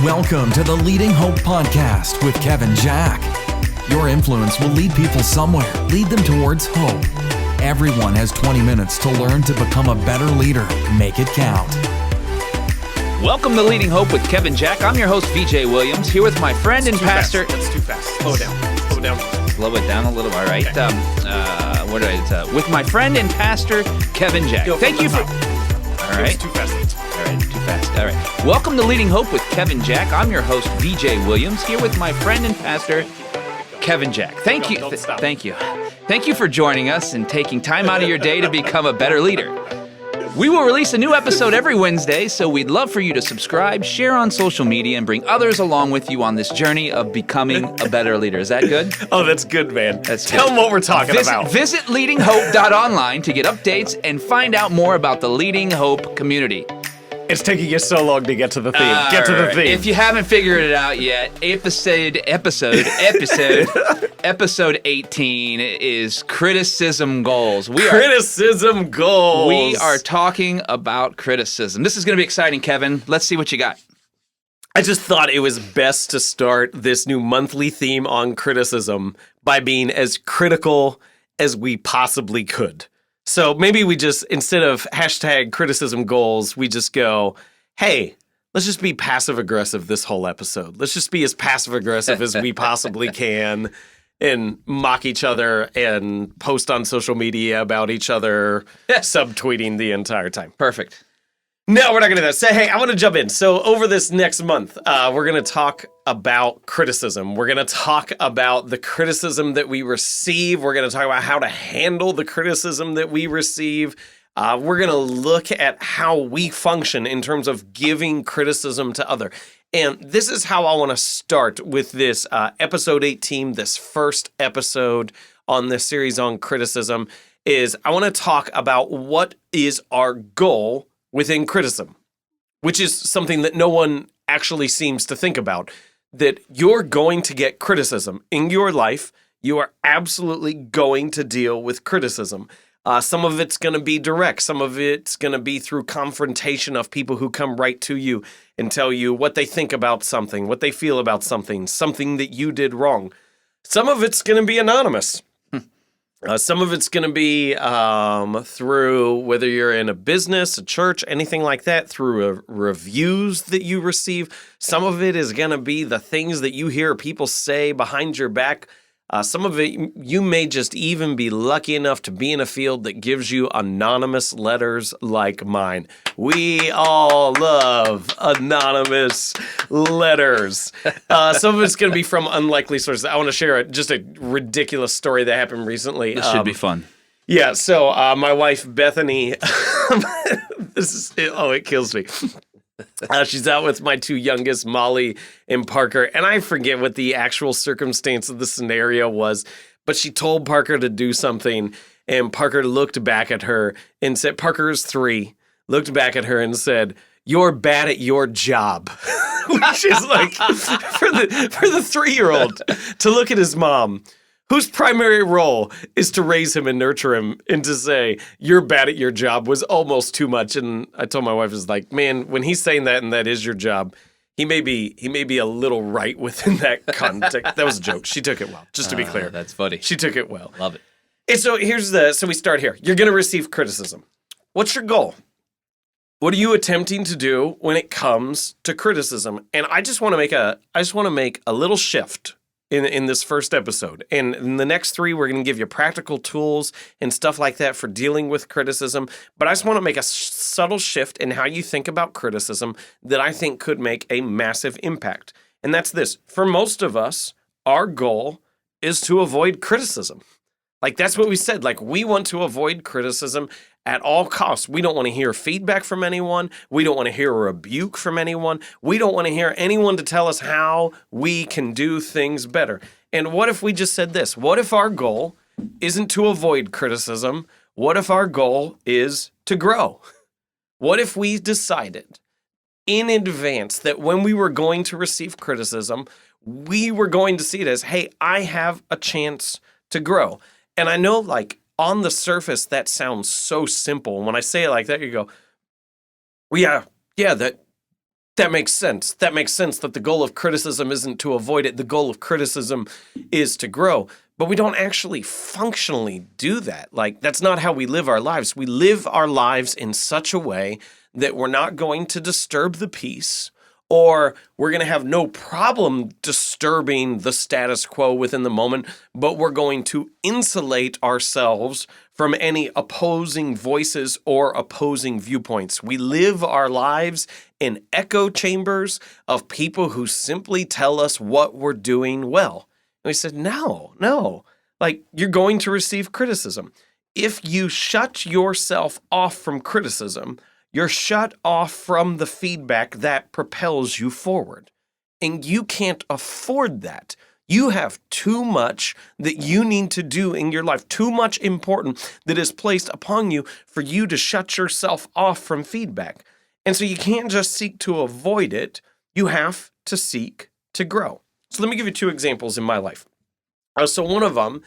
Welcome to the Leading Hope Podcast with Kevin Jack. Your influence will lead people somewhere, lead them towards hope. Everyone has 20 minutes to learn to become a better leader. Make it count. Welcome to Leading Hope with Kevin Jack. I'm your host, VJ Williams, here with my friend and pastor. That's too fast. Slow it down. Slow it down. Slow it down a little. All right. Okay. With my friend and pastor, Kevin Jack. Thank you for. All right. Too fast. All right. Too fast. All right. Welcome to Leading Hope with Kevin Jack. I'm your host, VJ Williams, here with my friend and pastor, Kevin Jack. Thank you. Don't stop. Thank you. Thank you for joining us and taking time out of your day to become a better leader. We will release a new episode every Wednesday, so we'd love for you to subscribe, share on social media, and bring others along with you on this journey of becoming a better leader. Is that good? Oh, that's good, man. That's Tell good. them what we're talking about. Visit leadinghope.online to get updates and find out more about the Leading Hope community. It's taking you so long to get to the theme. Get to the theme. If you haven't figured it out yet, episode 18 is criticism goals. Criticism goals. We are talking about criticism. This is going to be exciting, Kevin. Let's see what you got. I just thought it was best to start this new monthly theme on criticism by being as critical as we possibly could. So maybe we just, instead of hashtag criticism goals, we just go, hey, let's just be passive aggressive this whole episode. Let's just be as passive aggressive as we possibly can and mock each other and post on social media about each other, subtweeting the entire time. Perfect. No, we're not going to do that. Say, hey, I want to jump in. So over this next month, we're going to talk about criticism. We're going to talk about the criticism that we receive. We're going to talk about how to handle the criticism that we receive. We're going to look at how we function in terms of giving criticism to others. And this is how I want to start with this episode 18, this first episode on this series on criticism, is I want to talk about what is our goal within criticism, which is something that no one actually seems to think about, that you're going to get criticism in your life. You are absolutely going to deal with criticism. Some of it's going to be direct. Some of it's going to be through confrontation of people who come right to you and tell you what they think about something, what they feel about something, something that you did wrong. Some of it's going to be anonymous. Some of it's going to be through, whether you're in a business, a church, anything like that, through reviews that you receive. Some of it is going to be the things that you hear people say behind your back. Some of it, you may just even be lucky enough to be in a field that gives you anonymous letters like mine. We all love anonymous letters. Some of it's going to be from unlikely sources. I want to share just a ridiculous story that happened recently. This should be fun. Yeah, so my wife, Bethany, it kills me. She's out with my two youngest, Molly and Parker, and I forget what the actual circumstance of the scenario was, but she told Parker to do something, and Parker looked back at her and said, Parker is 3, looked back at her and said, "You're bad at your job," which is like, for the 3-year-old to look at his mom, whose primary role is to raise him and nurture him, and to say, "You're bad at your job," was almost too much. And I told my wife, I was like, man, when he's saying that and that is your job, he may be a little right within that context. That was a joke. She took it well, just to be clear. That's funny. She took it well. Love it. And so so we start here. You're going to receive criticism. What's your goal? What are you attempting to do when it comes to criticism? And I just want to make a little shift in this first episode. And in the next 3, we're going to give you practical tools and stuff like that for dealing with criticism. But I just want to make a subtle shift in how you think about criticism that I think could make a massive impact. And that's this. For most of us, our goal is to avoid criticism. Like, that's what we said. Like, we want to avoid criticism at all costs. We don't want to hear feedback from anyone. We don't want to hear a rebuke from anyone. We don't want to hear anyone to tell us how we can do things better. And what if we just said this? What if our goal isn't to avoid criticism? What if our goal is to grow? What if we decided in advance that when we were going to receive criticism, we were going to see it as, hey, I have a chance to grow. And I know, like, on the surface, that sounds so simple. When I say it like that, you go, well, yeah, that That makes sense. That makes sense that the goal of criticism isn't to avoid it. The goal of criticism is to grow. But we don't actually functionally do that. Like, that's not how we live our lives. We live our lives in such a way that we're not going to disturb the peace, or we're going to have no problem disturbing the status quo within the moment, but we're going to insulate ourselves from any opposing voices or opposing viewpoints. We live our lives in echo chambers of people who simply tell us what we're doing well. And we said, no, like, you're going to receive criticism. If you shut yourself off from criticism, you're shut off from the feedback that propels you forward. And you can't afford that. You have too much that you need to do in your life, too much important that is placed upon you for you to shut yourself off from feedback. And so you can't just seek to avoid it. You have to seek to grow. So let me give you two examples in my life. So one of them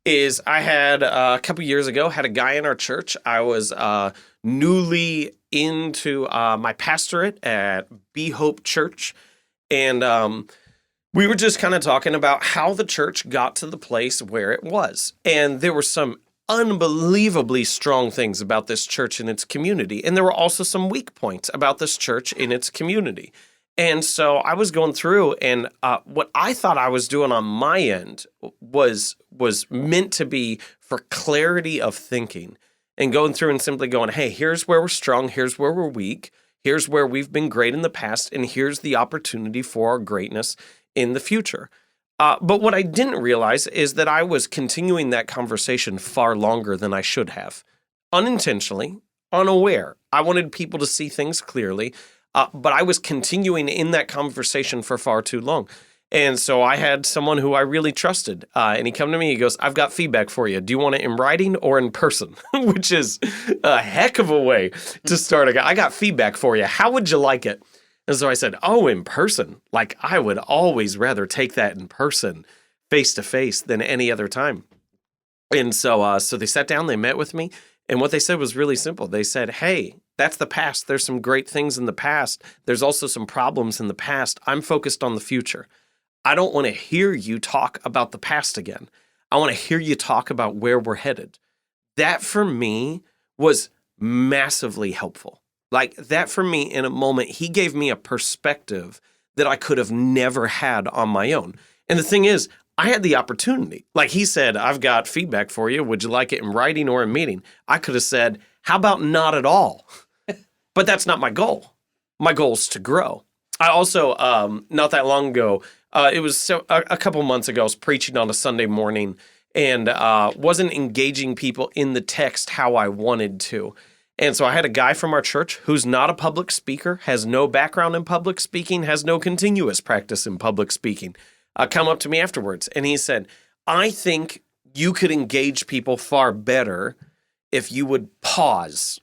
is I had a couple years ago, had a guy in our church. I was newly into my pastorate at Be Hope Church. And we were just kind of talking about how the church got to the place where it was. And there were some unbelievably strong things about this church and its community. And there were also some weak points about this church and its community. And so I was going through, and what I thought I was doing on my end was meant to be for clarity of thinking, and going through and simply going, hey, here's where we're strong, here's where we're weak, here's where we've been great in the past, and here's the opportunity for our greatness in the future. But what I didn't realize is that I was continuing that conversation far longer than I should have. Unintentionally, unaware. I wanted people to see things clearly. But I was continuing in that conversation for far too long. And so I had someone who I really trusted, and he come to me, he goes, I've got feedback for you. Do you want it in writing or in person? Which is a heck of a way to start. I got feedback for you. How would you like it? And so I said, oh, in person. Like, I would always rather take that in person, face to face, than any other time. And so they sat down, they met with me, and what they said was really simple. They said, hey, that's the past. There's some great things in the past. There's also some problems in the past. I'm focused on the future. I don't want to hear you talk about the past again. I want to hear you talk about where we're headed. That for me was massively helpful. Like, that for me, in a moment, he gave me a perspective that I could have never had on my own. And the thing is, I had the opportunity. Like, he said, I've got feedback for you. Would you like it in writing or in meeting? I could have said, how about not at all? But that's not my goal. My goal is to grow. I also, not that long ago, it was a couple months ago, I was preaching on a Sunday morning and wasn't engaging people in the text how I wanted to. And so I had a guy from our church who's not a public speaker, has no background in public speaking, has no continuous practice in public speaking, come up to me afterwards. And he said, I think you could engage people far better if you would pause.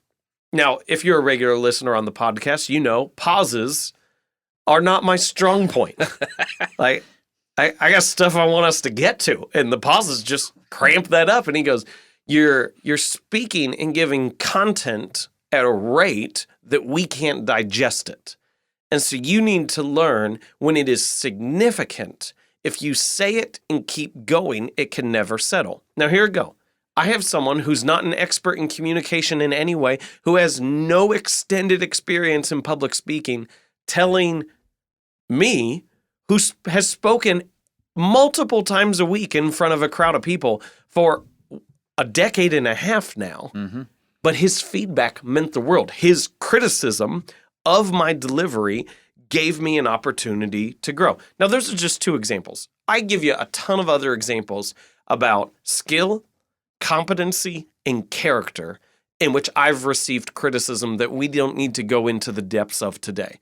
Now, if you're a regular listener on the podcast, you know pauses are not my strong point. Like, I got stuff I want us to get to, and the pauses just cramp that up. And he goes, you're speaking and giving content at a rate that we can't digest it. And so you need to learn when it is significant. If you say it and keep going, it can never settle. Now, here we go. I have someone who's not an expert in communication in any way, who has no extended experience in public speaking, telling me, who has spoken multiple times a week in front of a crowd of people for a decade and a half now, but his feedback meant the world. His criticism of my delivery gave me an opportunity to grow. Now, those are just two examples. I give you a ton of other examples about skill, competency, and character in which I've received criticism that we don't need to go into the depths of today.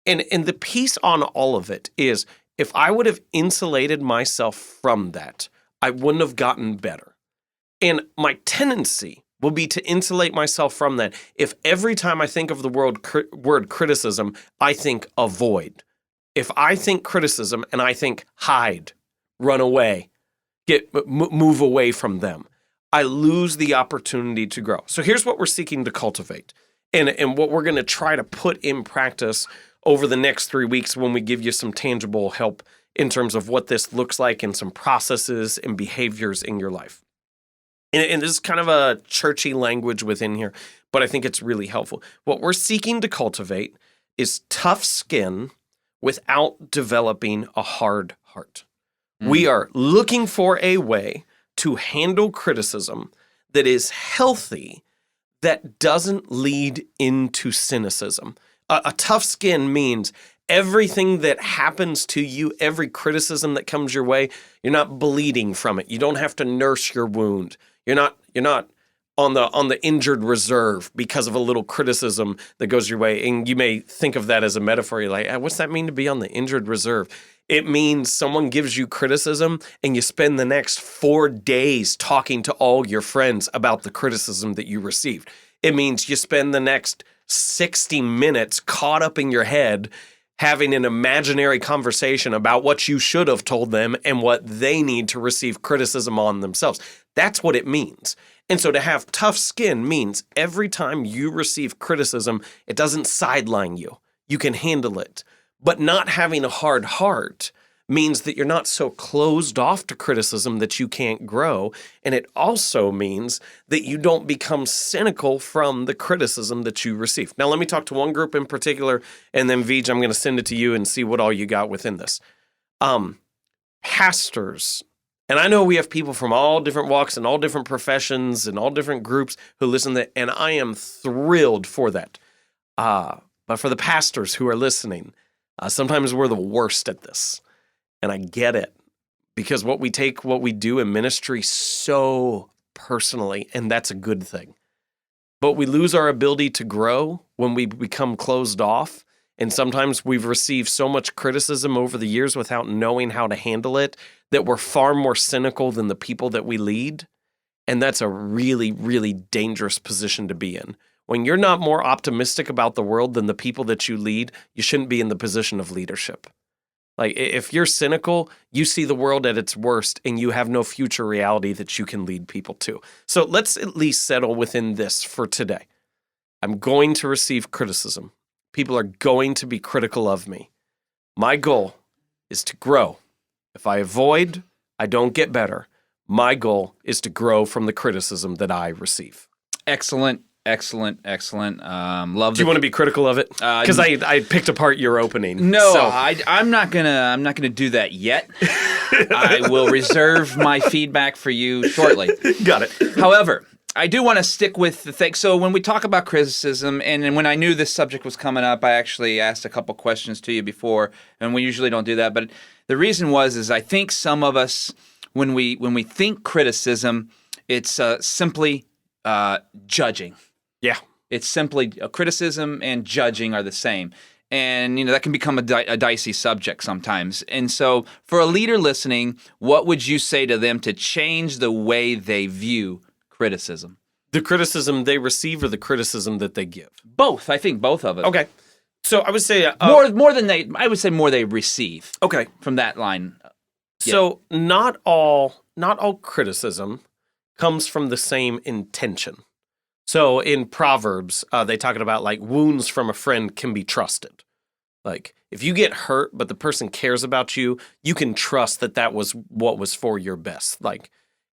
And the piece on all of it is, if I would have insulated myself from that, I wouldn't have gotten better. And my tendency will be to insulate myself from that if every time I think of the word criticism, I think avoid. If I think criticism and I think hide, run away, move away from them, I lose the opportunity to grow. So here's what we're seeking to cultivate and what we're going to try to put in practice over the next 3 weeks when we give you some tangible help in terms of what this looks like and some processes and behaviors in your life. And this is kind of a churchy language within here, but I think it's really helpful. What we're seeking to cultivate is tough skin without developing a hard heart. We are looking for a way to handle criticism that is healthy, that doesn't lead into cynicism. A tough skin means everything that happens to you, every criticism that comes your way, you're not bleeding from it. You don't have to nurse your wound. You're not on the injured reserve because of a little criticism that goes your way. And you may think of that as a metaphor. You're like, what's that mean to be on the injured reserve? It means someone gives you criticism and you spend the next 4 days talking to all your friends about the criticism that you received. It means you spend the next 60 minutes caught up in your head having an imaginary conversation about what you should have told them and what they need to receive criticism on themselves. That's what it means. And so to have tough skin means every time you receive criticism, it doesn't sideline you. You can handle it. But not having a hard heart means that you're not so closed off to criticism that you can't grow. And it also means that you don't become cynical from the criticism that you receive. Now, let me talk to one group in particular, and then Vij, I'm going to send it to you and see what all you got within this. Pastors. And I know we have people from all different walks and all different professions and all different groups who listen to that, and I am thrilled for that. But for the pastors who are listening, sometimes we're the worst at this. And I get it, because what we do in ministry so personally, and that's a good thing. But we lose our ability to grow when we become closed off. And sometimes we've received so much criticism over the years without knowing how to handle it that we're far more cynical than the people that we lead. And that's a really, really dangerous position to be in. When you're not more optimistic about the world than the people that you lead, you shouldn't be in the position of leadership. Like, if you're cynical, you see the world at its worst and you have no future reality that you can lead people to. So let's at least settle within this for today. I'm going to receive criticism. People are going to be critical of me. My goal is to grow. If I avoid, I don't get better. My goal is to grow from the criticism that I receive. Excellent. Excellent. Love. Do you want to be critical of it? Because I picked apart your opening. No, so. I'm not gonna do that yet. I will reserve my feedback for you shortly. Got it. However, I do want to stick with the thing. So when we talk about criticism, and when I knew this subject was coming up, I actually asked a couple questions to you before, and we usually don't do that. But the reason is I think some of us, when we think criticism, it's simply judging. Yeah. It's simply criticism and judging are the same. And, that can become a dicey subject sometimes. And so for a leader listening, what would you say to them to change the way they view criticism? The criticism they receive or the criticism that they give? Both. I think both of it. Okay. So I would say... more than they receive. Okay. From that line. So not all criticism comes from the same intention. So in Proverbs, they talk about like wounds from a friend can be trusted. Like if you get hurt, but the person cares about you, you can trust that was what was for your best. Like,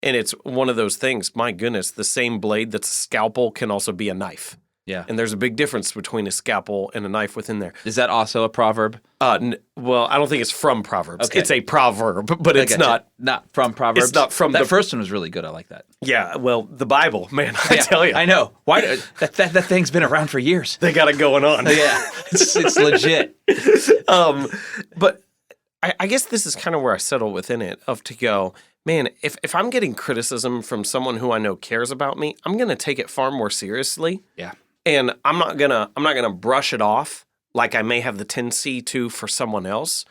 and it's one of those things, my goodness, the same blade that's a scalpel can also be a knife. Yeah. And there's a big difference between a scalpel and a knife within there. Is that also a proverb? Well, I don't think it's from Proverbs. Okay. It's a proverb, but it's not from Proverbs. It's not from that first one was really good. I like that. Yeah, well, the Bible, man, I tell you. I know. Why that thing's been around for years. They got it going on. Yeah, it's legit. But I guess this is kind of where I settle within it to go, man, if I'm getting criticism from someone who I know cares about me, I'm going to take it far more seriously. Yeah. And I'm not gonna brush it off like I may have the tendency to for someone else.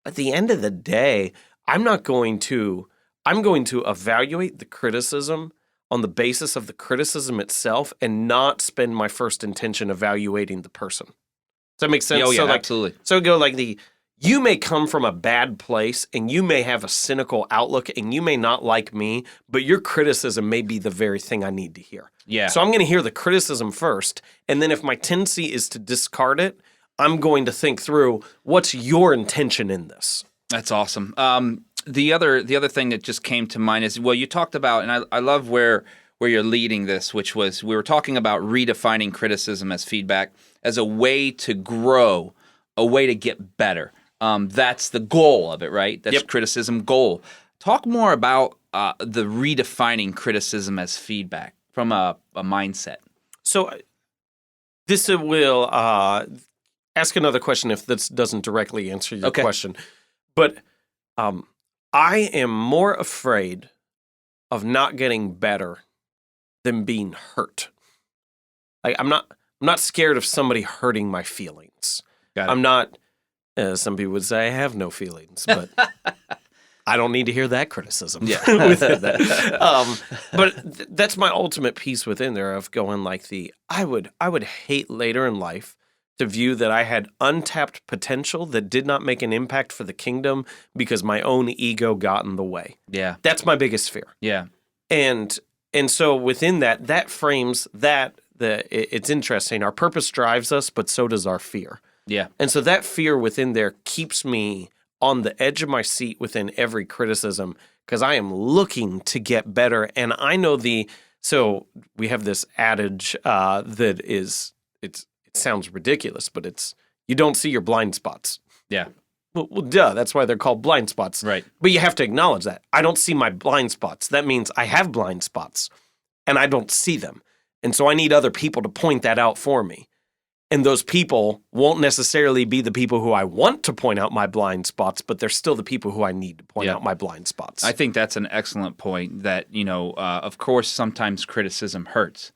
At the end of the day, I'm going to evaluate the criticism on the basis of the criticism itself and not spend my first intention evaluating the person. Does that make sense? Oh, yeah, so absolutely. So go like you may come from a bad place and you may have a cynical outlook and you may not like me, but your criticism may be the very thing I need to hear. Yeah. So I'm going to hear the criticism first, and then if my tendency is to discard it, I'm going to think through what's your intention in this. That's awesome. The other thing that just came to mind is, well, you talked about, and I love where you're leading this, which was we were talking about redefining criticism as feedback, as a way to grow, a way to get better. That's the goal of it, right? That's criticism goal. Talk more about the redefining criticism as feedback from a mindset. So this will ask another question if this doesn't directly answer your question. But I am more afraid of not getting better than being hurt. I'm not scared of somebody hurting my feelings. I'm not, some people would say I have no feelings, but I don't need to hear that criticism within that. But that's my ultimate piece within there of going like I would hate later in life to view that I had untapped potential that did not make an impact for the kingdom because my own ego got in the way. Yeah. That's my biggest fear. Yeah. And so within that frames it's interesting. Our purpose drives us, but so does our fear. Yeah. And so that fear within there keeps me on the edge of my seat within every criticism because I am looking to get better. And I know so we have this adage that is, it sounds ridiculous, but it's, you don't see your blind spots. Yeah. Well, duh, that's why they're called blind spots. Right. But you have to acknowledge that. I don't see my blind spots. That means I have blind spots and I don't see them. And so I need other people to point that out for me. And those people won't necessarily be the people who I want to point out my blind spots, but they're still the people who I need to point out my blind spots. I think that's an excellent point that, of course, sometimes criticism hurts,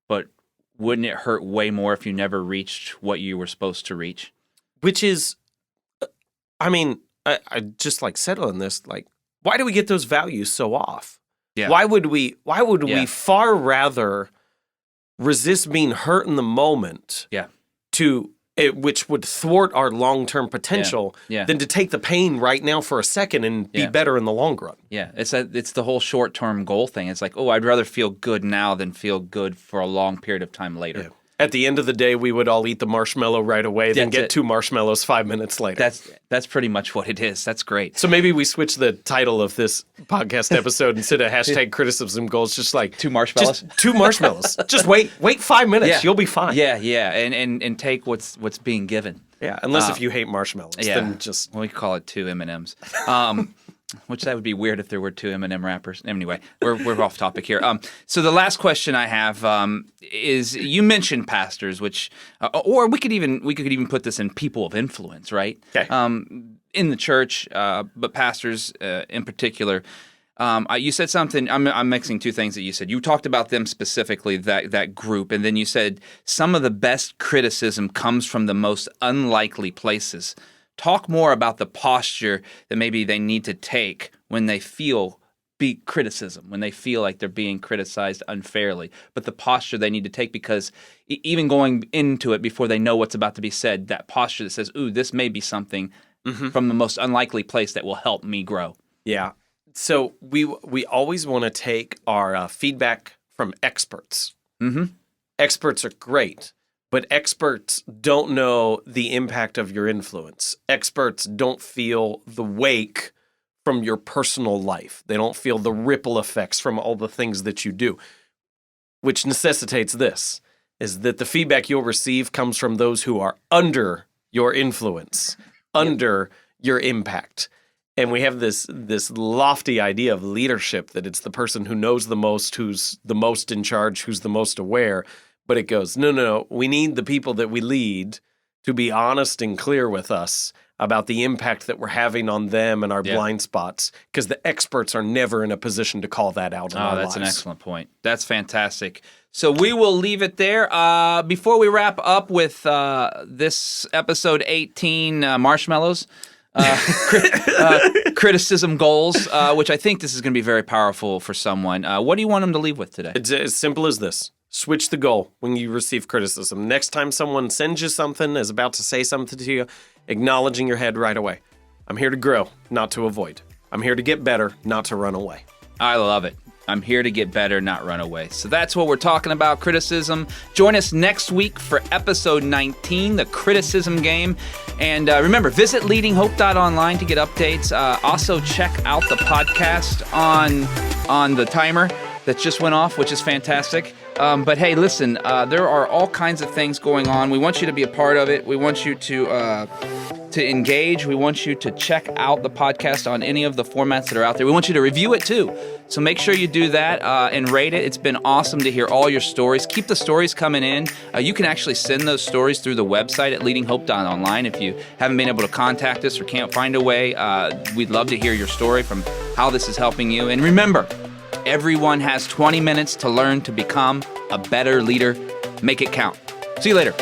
but wouldn't it hurt way more if you never reached what you were supposed to reach? Which is, I just settle in this, why do we get those values so off? Yeah. Why would we far rather resist being hurt in the moment which would thwart our long-term potential than to take the pain right now for a second and be better in the long run? Yeah, it's the whole short-term goal thing. It's like, I'd rather feel good now than feel good for a long period of time later. Yeah. At the end of the day, we would all eat the marshmallow right away, then get 2 marshmallows 5 minutes later. That's pretty much what it is. That's great. So maybe we switch the title of this podcast episode instead of hashtag criticism goals, just 2 marshmallows? Just 2 marshmallows. Just wait 5 minutes. Yeah. You'll be fine. Yeah, and take what's being given. Yeah, unless if you hate marshmallows, then just... we call it 2 M&Ms. Which that would be weird if there were 2 M&M wrappers. Anyway, we're off topic here. So the last question I have is: you mentioned pastors, which, or we could even put this in people of influence, right? Okay. In the church, but pastors in particular. You said something. I'm mixing 2 things that you said. You talked about them specifically, that group, and then you said some of the best criticism comes from the most unlikely places. Talk more about the posture that maybe they need to take when they feel criticism, when they feel like they're being criticized unfairly, but the posture they need to take, because even going into it before they know what's about to be said, that posture that says, ooh, this may be something from the most unlikely place that will help me grow. Yeah. So we always want to take our feedback from experts. Mm-hmm. Experts are great. But experts don't know the impact of your influence. Experts don't feel the wake from your personal life. They don't feel the ripple effects from all the things that you do, which necessitates this, is that the feedback you'll receive comes from those who are under your influence, under your impact. And we have this lofty idea of leadership, that it's the person who knows the most, who's the most in charge, who's the most aware. But it goes, no. We need the people that we lead to be honest and clear with us about the impact that we're having on them and our blind spots, because the experts are never in a position to call that out in our lives. That's an excellent point. That's fantastic. So we will leave it there. Before we wrap up with this episode 18, marshmallows, criticism goals, which I think this is going to be very powerful for someone. What do you want them to leave with today? It's as simple as this. Switch the goal when you receive criticism. Next time someone sends you something, is about to say something to you, acknowledge in your head right away. I'm here to grow, not to avoid. I'm here to get better, not to run away. I love it. I'm here to get better, not run away. So that's what we're talking about, criticism. Join us next week for episode 19, the criticism game. And remember, visit leadinghope.online to get updates. Also, check out the podcast on the timer that just went off, which is fantastic. But hey, listen, there are all kinds of things going on. We want you to be a part of it. We want you to engage. We want you to check out the podcast on any of the formats that are out there. We want you to review it too. So make sure you do that and rate it. It's been awesome to hear all your stories. Keep the stories coming in. You can actually send those stories through the website at leadinghope.online. If you haven't been able to contact us or can't find a way, we'd love to hear your story from how this is helping you. And remember, everyone has 20 minutes to learn to become a better leader. Make it count. See you later.